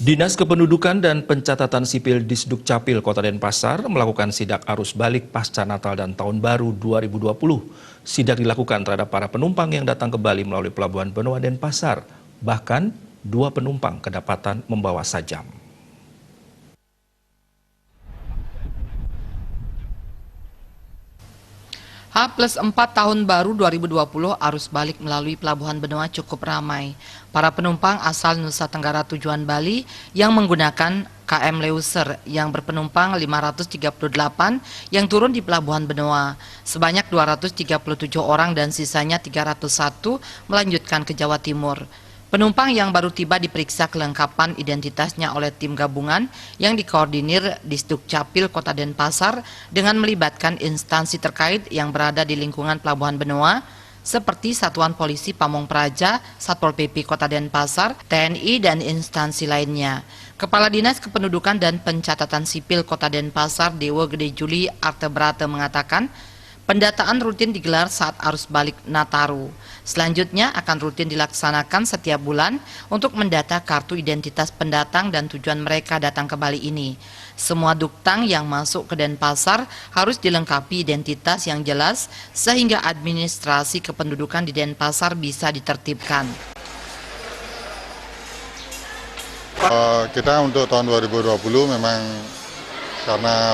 Dinas Kependudukan dan Pencatatan Sipil Disdukcapil Kota Denpasar melakukan sidak arus balik pasca Natal dan Tahun Baru 2020. Sidak dilakukan terhadap para penumpang yang datang ke Bali melalui Pelabuhan Benoa Denpasar. Bahkan, 2 penumpang kedapatan membawa sajam. H+4 Tahun Baru 2020 arus balik melalui Pelabuhan Benoa cukup ramai. Para penumpang asal Nusa Tenggara tujuan Bali yang menggunakan KM Leuser yang berpenumpang 538 yang turun di Pelabuhan Benoa. Sebanyak 237 orang dan sisanya 301 melanjutkan ke Jawa Timur. Penumpang yang baru tiba diperiksa kelengkapan identitasnya oleh tim gabungan yang dikoordinir Disdukcapil Kota Denpasar dengan melibatkan instansi terkait yang berada di lingkungan Pelabuhan Benoa seperti Satuan Polisi Pamong Praja, Satpol PP Kota Denpasar, TNI, dan instansi lainnya. Kepala Dinas Kependudukan dan Pencatatan Sipil Kota Denpasar, Dewo Gede Juli Artebrate mengatakan, pendataan rutin digelar saat arus balik Nataru. Selanjutnya akan rutin dilaksanakan setiap bulan untuk mendata kartu identitas pendatang dan tujuan mereka datang ke Bali ini. Semua duktang yang masuk ke Denpasar harus dilengkapi identitas yang jelas sehingga administrasi kependudukan di Denpasar bisa ditertibkan. Kita untuk tahun 2020 memang karena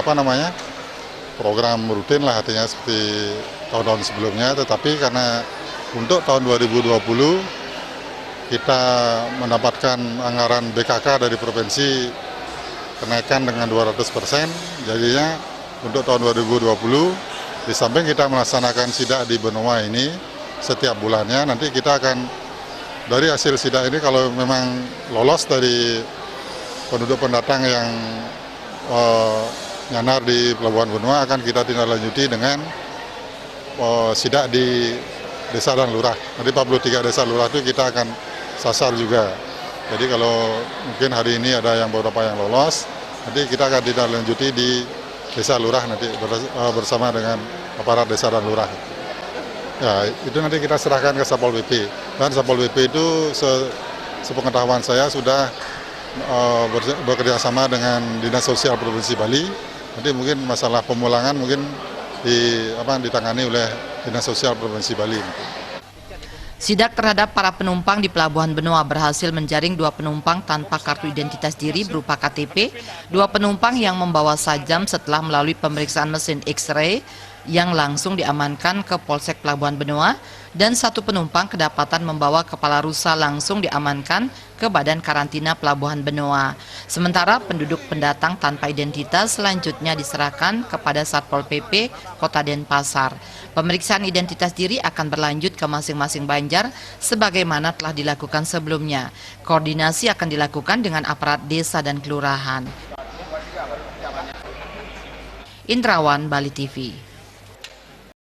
program rutin lah, artinya seperti tahun-tahun sebelumnya, tetapi karena untuk tahun 2020 kita mendapatkan anggaran BKK dari provinsi kenaikan dengan 200%, jadinya untuk tahun 2020 di samping kita melaksanakan sidak di Benoa ini setiap bulannya, nanti kita akan dari hasil sidak ini kalau memang lolos dari penduduk pendatang yang nyanar di Pelabuhan Benoa akan kita tindak lanjuti dengan sidak di desa dan lurah. Nanti 43 desa lurah itu kita akan sasar juga. Jadi kalau mungkin hari ini ada yang beberapa yang lolos, nanti kita akan tindak lanjuti di desa lurah nanti bersama dengan aparat desa dan lurah. Ya, itu nanti kita serahkan ke Satpol PP. Dan Satpol PP itu sepengetahuan saya sudah bekerja sama dengan Dinas Sosial Provinsi Bali. Nanti mungkin masalah pemulangan mungkin ditangani oleh Dinas Sosial Provinsi Bali. Sidak terhadap para penumpang di Pelabuhan Benoa berhasil menjaring 2 penumpang tanpa kartu identitas diri berupa KTP, 2 penumpang yang membawa sajam setelah melalui pemeriksaan mesin X-ray yang langsung diamankan ke Polsek Pelabuhan Benoa, dan 1 penumpang kedapatan membawa kepala rusa langsung diamankan ke Badan Karantina Pelabuhan Benoa. Sementara penduduk pendatang tanpa identitas selanjutnya diserahkan kepada Satpol PP Kota Denpasar. Pemeriksaan identitas diri akan berlanjut ke masing-masing banjar sebagaimana telah dilakukan sebelumnya. Koordinasi akan dilakukan dengan aparat desa dan kelurahan. Indrawan, Bali TV.